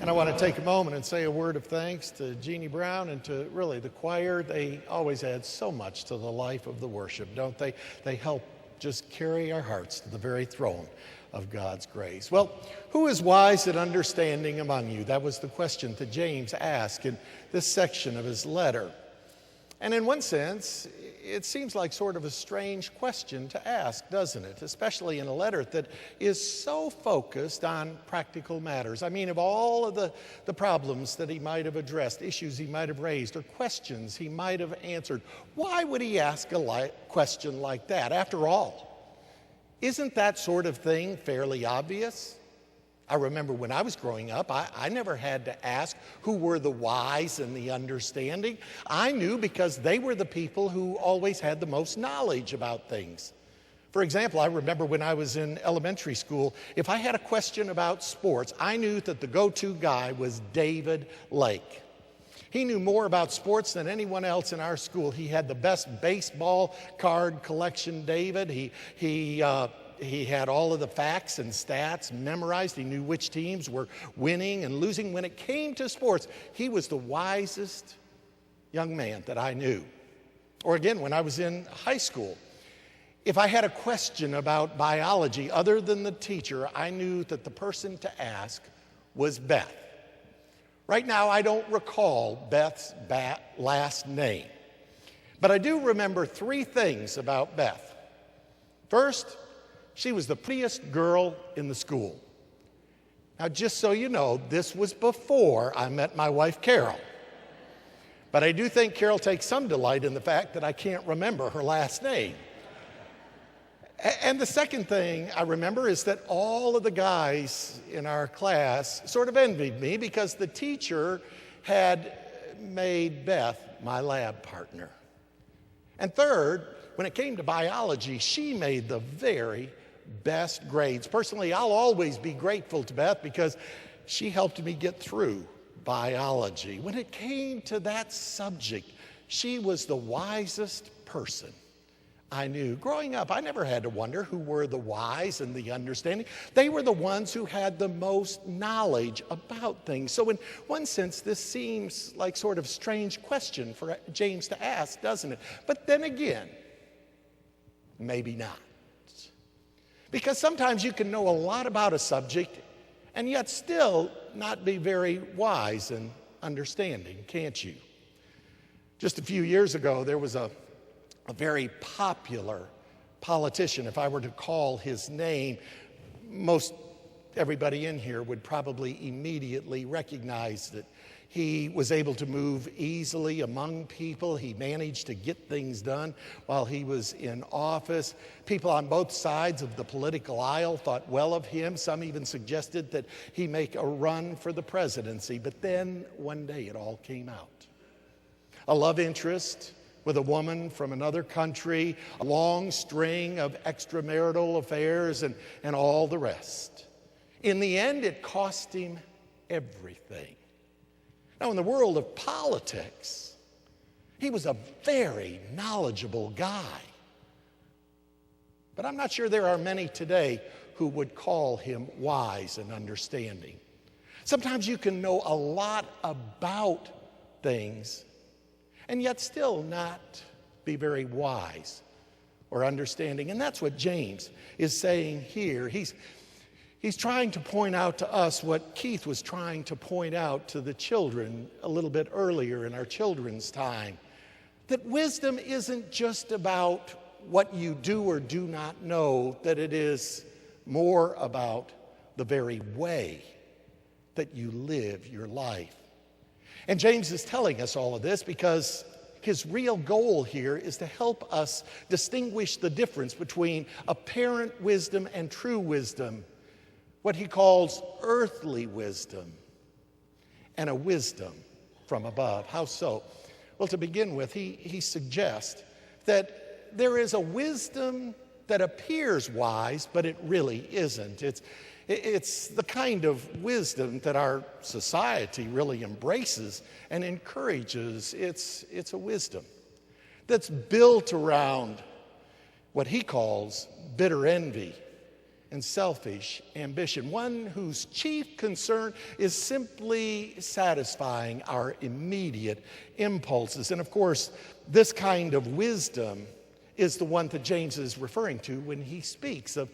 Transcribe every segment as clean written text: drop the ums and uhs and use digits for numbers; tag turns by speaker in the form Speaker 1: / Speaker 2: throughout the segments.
Speaker 1: And I want to take a moment and say a word of thanks to Jeannie Brown and to really the choir. They always add so much to the life of the worship, don't they? They help just carry our hearts to the very throne of God's grace. Well, who is wise and understanding among you? That was the question that James asked in this section of his letter. And in one sense, it seems like sort of a strange question to ask, doesn't it? Especially in a letter that is so focused on practical matters. I mean, of all of the problems that he might have addressed, issues he might have raised, or questions he might have answered, why would he ask a question like that? After all, isn't that sort of thing fairly obvious? I remember when I was growing up, I never had to ask who were the wise and the understanding. I knew because they were the people who always had the most knowledge about things. For example, I remember when I was in elementary school, if I had a question about sports, I knew that the go-to guy was David Lake. He knew more about sports than anyone else in our school. He had the best baseball card collection, David. He had all of the facts and stats memorized. He knew which teams were winning and losing. When it came to sports, he was the wisest young man that I knew. Or again, when I was in high school, if I had a question about biology other than the teacher, I knew that the person to ask was Beth. Right now, I don't recall Beth's last name, but I do remember three things about Beth. First, she was the prettiest girl in the school. Now, just so you know, this was before I met my wife, Carol. But I do think Carol takes some delight in the fact that I can't remember her last name. And the second thing I remember is that all of the guys in our class sort of envied me because the teacher had made Beth my lab partner. And third, when it came to biology, she made the very best grades. Personally, I'll always be grateful to Beth because she helped me get through biology. When it came to that subject, she was the wisest person I knew. Growing up, I never had to wonder who were the wise and the understanding. They were the ones who had the most knowledge about things. So in one sense, this seems like sort of strange question for James to ask, doesn't it? But then again, maybe not. Because sometimes you can know a lot about a subject and yet still not be very wise and understanding, can't you? Just a few years ago, there was a very popular politician. If I were to call his name, most everybody in here would probably immediately recognize that he was able to move easily among people. He managed to get things done while he was in office. People on both sides of the political aisle thought well of him. Some even suggested that he make a run for the presidency. But then one day it all came out. A love interest with a woman from another country, a long string of extramarital affairs, and all the rest. In the end, it cost him everything. Now, in the world of politics, he was a very knowledgeable guy. But I'm not sure there are many today who would call him wise and understanding. Sometimes you can know a lot about things and yet still not be very wise or understanding. And that's what James is saying here. He's trying to point out to us what Keith was trying to point out to the children a little bit earlier in our children's time. That wisdom isn't just about what you do or do not know, that it is more about the very way that you live your life. And James is telling us all of this because his real goal here is to help us distinguish the difference between apparent wisdom and true wisdom, what he calls earthly wisdom, and a wisdom from above. How so? Well, to begin with, he suggests that there is a wisdom that appears wise, but it really isn't. It's the kind of wisdom that our society really embraces and encourages. It's a wisdom that's built around what he calls bitter envy and selfish ambition, one whose chief concern is simply satisfying our immediate impulses. And of course, this kind of wisdom is the one that James is referring to when he speaks of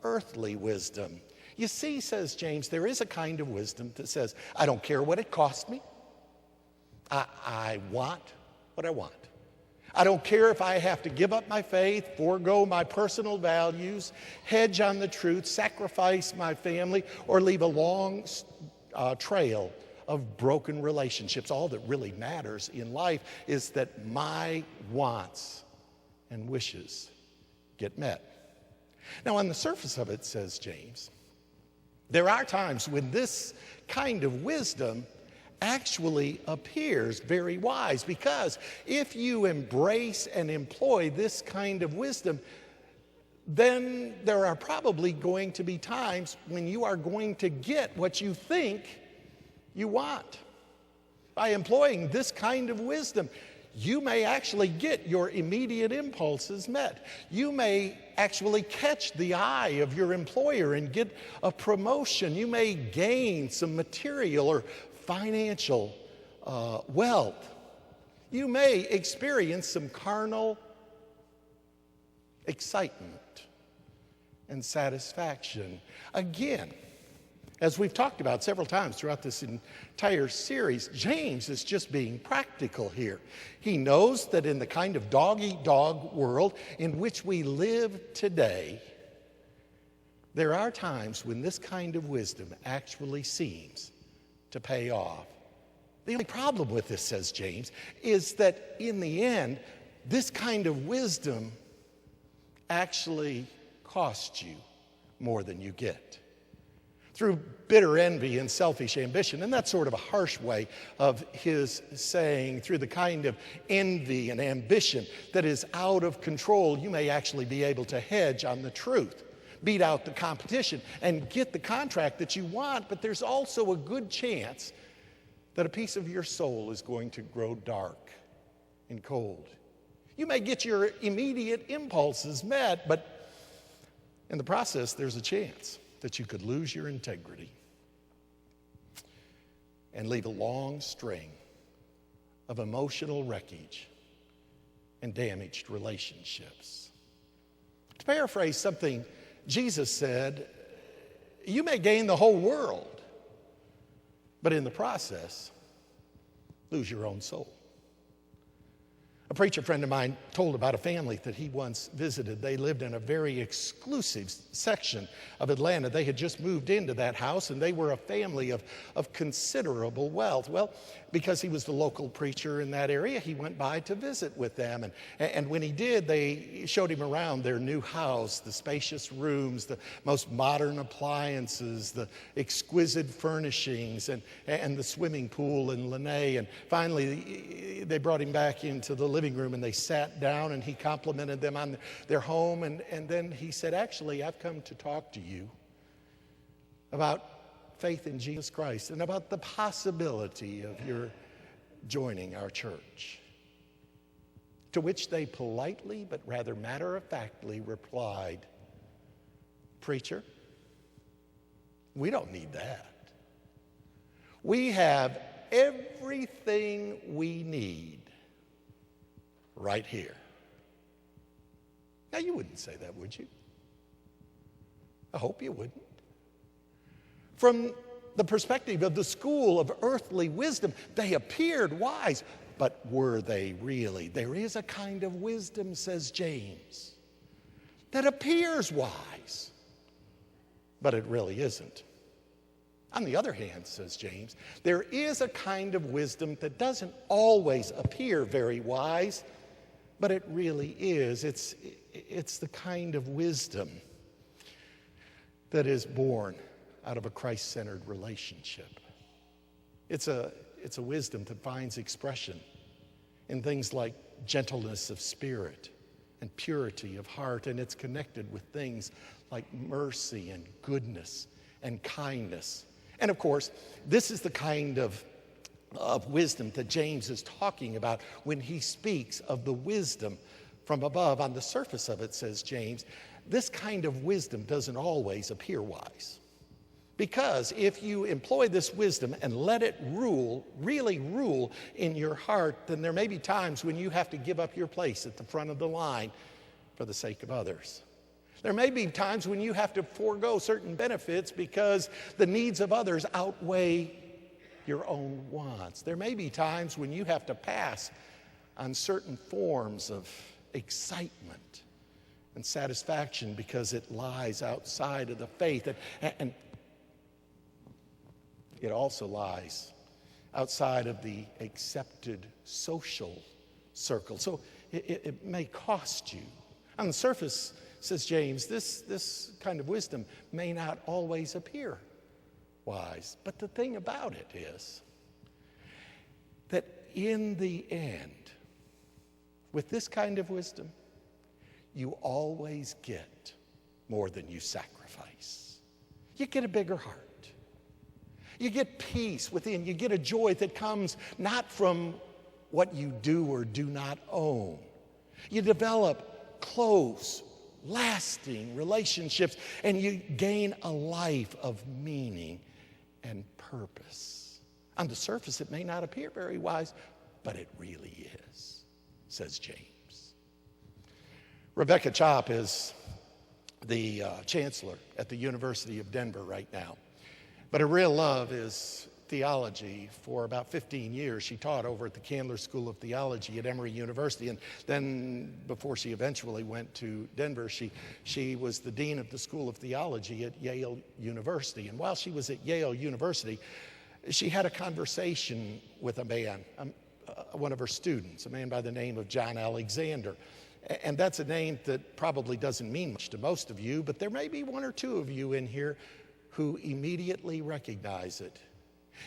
Speaker 1: earthly wisdom. You see, says James, there is a kind of wisdom that says, I don't care what it costs me. I want what I want. I don't care if I have to give up my faith, forego my personal values, hedge on the truth, sacrifice my family, or leave a long trail of broken relationships. All that really matters in life is that my wants and wishes get met. Now, on the surface of it, says James, there are times when this kind of wisdom actually appears very wise, because if you embrace and employ this kind of wisdom, then there are probably going to be times when you are going to get what you think you want. By employing this kind of wisdom, you may actually get your immediate impulses met. You may actually catch the eye of your employer and get a promotion. You may gain some material or financial wealth. You may experience some carnal excitement and satisfaction. Again, as we've talked about several times throughout this entire series, James is just being practical here. He knows that in the kind of dog-eat-dog world in which we live today, there are times when this kind of wisdom actually seems to pay off. The only problem with this, says James, is that in the end, this kind of wisdom actually costs you more than you get. Through bitter envy and selfish ambition, and that's sort of a harsh way of his saying, through the kind of envy and ambition that is out of control, you may actually be able to hedge on the truth, beat out the competition, and get the contract that you want. But there's also a good chance that a piece of your soul is going to grow dark and cold. You may get your immediate impulses met, but in the process, there's a chance that you could lose your integrity and leave a long string of emotional wreckage and damaged relationships. To paraphrase something Jesus said, you may gain the whole world, but in the process, lose your own soul. A preacher friend of mine told about a family that he once visited. They lived in a very exclusive section of Atlanta. They had just moved into that house, and they were a family of considerable wealth. Well, because he was the local preacher in that area, he went by to visit with them. And when he did, they showed him around their new house, the spacious rooms, the most modern appliances, the exquisite furnishings, and the swimming pool and lanai. And finally, they brought him back into the living room, and they sat down, and he complimented them on their home. And then he said, actually, I've come to talk to you about faith in Jesus Christ and about the possibility of your joining our church. To which they politely, but rather matter-of-factly replied, preacher, we don't need that. We have everything we need right here. Now, you wouldn't say that, would you? I hope you wouldn't. From the perspective of the school of earthly wisdom, they appeared wise, but were they really? There is a kind of wisdom, says James, that appears wise, but it really isn't. On the other hand, says James, there is a kind of wisdom that doesn't always appear very wise, but it really is. It's the kind of wisdom that is born out of a Christ-centered relationship. It's a wisdom that finds expression in things like gentleness of spirit and purity of heart, and it's connected with things like mercy and goodness and kindness. And of course, this is the kind of wisdom that James is talking about when he speaks of the wisdom from above. On the surface of it, says James, this kind of wisdom doesn't always appear wise. Because if you employ this wisdom and let it rule, really rule in your heart, then there may be times when you have to give up your place at the front of the line for the sake of others. There may be times when you have to forego certain benefits because the needs of others outweigh your own wants. There may be times when you have to pass on certain forms of excitement and satisfaction because it lies outside of the faith. And it also lies outside of the accepted social circle. So it may cost you. On the surface, says James, this kind of wisdom may not always appear wise. But the thing about it is that in the end, with this kind of wisdom, you always get more than you sacrifice. You get a bigger heart. You get peace within. You get a joy that comes not from what you do or do not own. You develop close, lasting relationships, and you gain a life of meaning and purpose. On the surface, it may not appear very wise, but it really is, says James. Rebecca Chopp is the chancellor at the University of Denver right now. But her real love is theology. For about 15 years, she taught over at the Candler School of Theology at Emory University. And then before she eventually went to Denver, she was the dean of the School of Theology at Yale University. And while she was at Yale University, she had a conversation with a man, one of her students, a man by the name of John Alexander. And that's a name that probably doesn't mean much to most of you, but there may be one or two of you in here who immediately recognize it.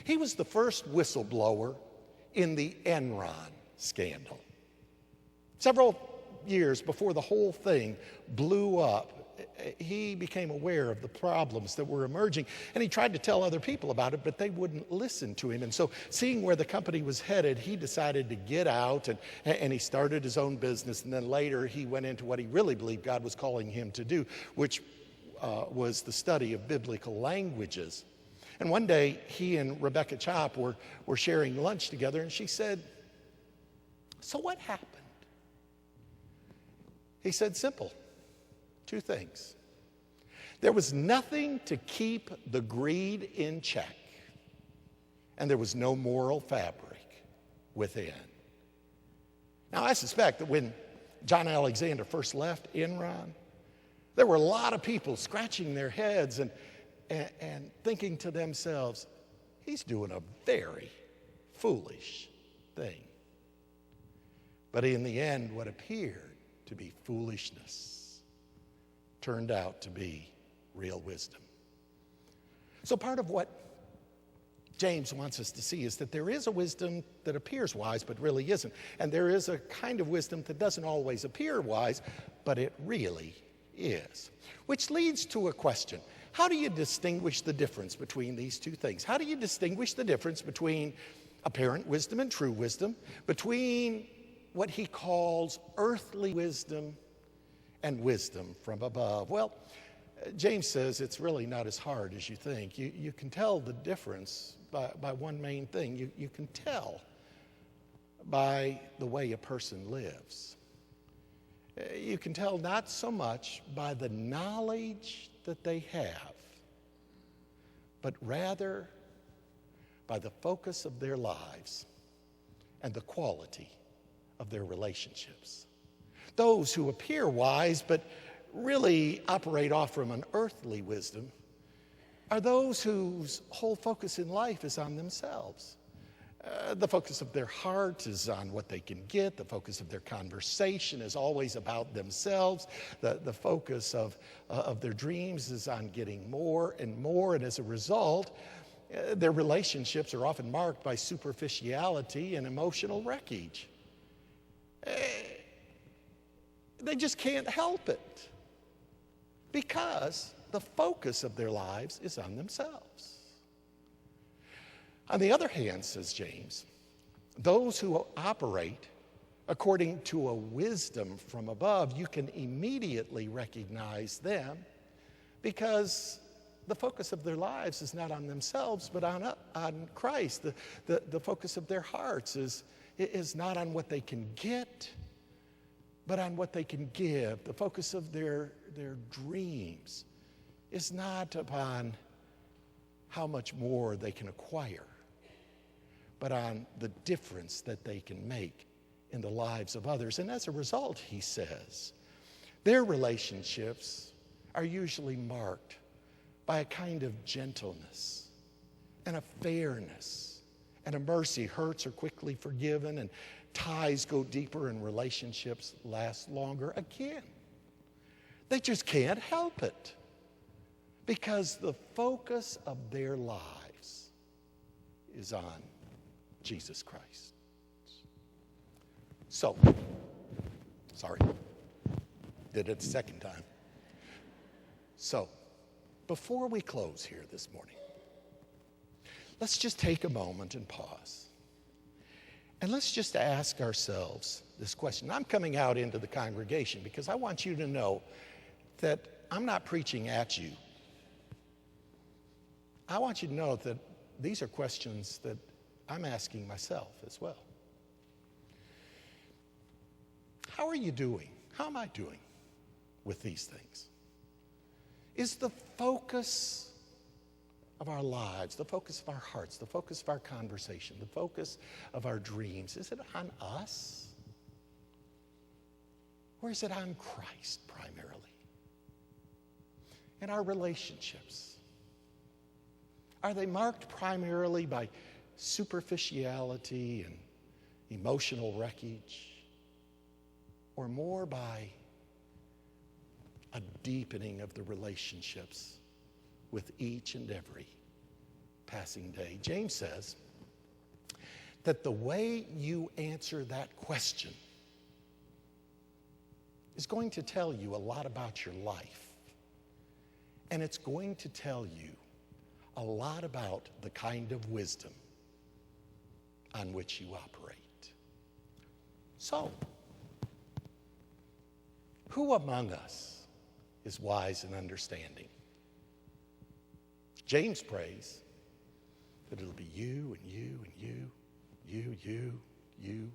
Speaker 1: He was the first whistleblower in the Enron scandal. Several years before the whole thing blew up, he became aware of the problems that were emerging, and he tried to tell other people about it, but they wouldn't listen to him. And so, seeing where the company was headed, he decided to get out, and he started his own business. And then later, he went into what he really believed God was calling him to do, which was the study of biblical languages. And one day, he and Rebecca Chopp were sharing lunch together, and she said, "So what happened?" He said, "Simple. Two things. There was nothing to keep the greed in check, and there was no moral fabric within." Now, I suspect that when John Alexander first left Enron, there were a lot of people scratching their heads and thinking to themselves, he's doing a very foolish thing. But in the end, what appeared to be foolishness turned out to be real wisdom. So part of what James wants us to see is that there is a wisdom that appears wise but really isn't. And there is a kind of wisdom that doesn't always appear wise, but it really is. Which leads to a question. How do you distinguish the difference between these two things? How do you distinguish the difference between apparent wisdom and true wisdom, between what he calls earthly wisdom and wisdom from above? Well, James says it's really not as hard as you think. You can tell the difference by one main thing. You can tell by the way a person lives. You can tell not so much by the knowledge that they have, but rather by the focus of their lives and the quality of their relationships. Those who appear wise but really operate off from an earthly wisdom are those whose whole focus in life is on themselves. The focus of their heart is on what they can get. The focus of their conversation is always about themselves. The focus of their dreams is on getting more and more. And as a result, their relationships are often marked by superficiality and emotional wreckage. They just can't help it because the focus of their lives is on themselves. On the other hand, says James, those who operate according to a wisdom from above, you can immediately recognize them because the focus of their lives is not on themselves, but on Christ. The focus of their hearts is not on what they can get, but on what they can give. The focus of their dreams is not upon how much more they can acquire, but on the difference that they can make in the lives of others. And as a result, he says, their relationships are usually marked by a kind of gentleness and a fairness and a mercy. Hurts are quickly forgiven and ties go deeper and relationships last longer. Again, they just can't help it because the focus of their lives is on Jesus Christ. So, sorry, did it the second time. So, before we close here this morning, let's just take a moment and pause. And let's just ask ourselves this question. I'm coming out into the congregation because I want you to know that I'm not preaching at you. I want you to know that these are questions that I'm asking myself as well. How are you doing? How am I doing with these things? Is the focus of our lives, the focus of our hearts, the focus of our conversation, the focus of our dreams, is it on us? Or is it on Christ primarily? And our relationships, are they marked primarily by superficiality and emotional wreckage, or more by a deepening of the relationships with each and every passing day? James says that the way you answer that question is going to tell you a lot about your life, and it's going to tell you a lot about the kind of wisdom on which you operate. So, who among us is wise and understanding? James prays that it'll be you and you and you,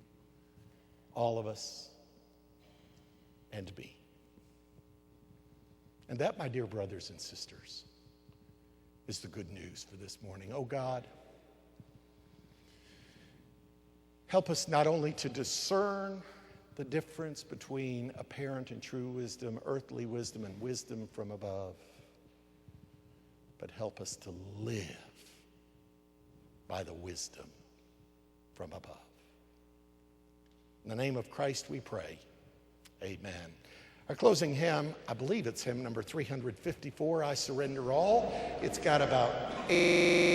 Speaker 1: all of us, and me. And that, my dear brothers and sisters, is the good news for this morning. Oh God, help us not only to discern the difference between apparent and true wisdom, earthly wisdom, and wisdom from above, but help us to live by the wisdom from above. In the name of Christ we pray. Amen. Our closing hymn, I believe it's hymn number 354, I Surrender All. It's got about 8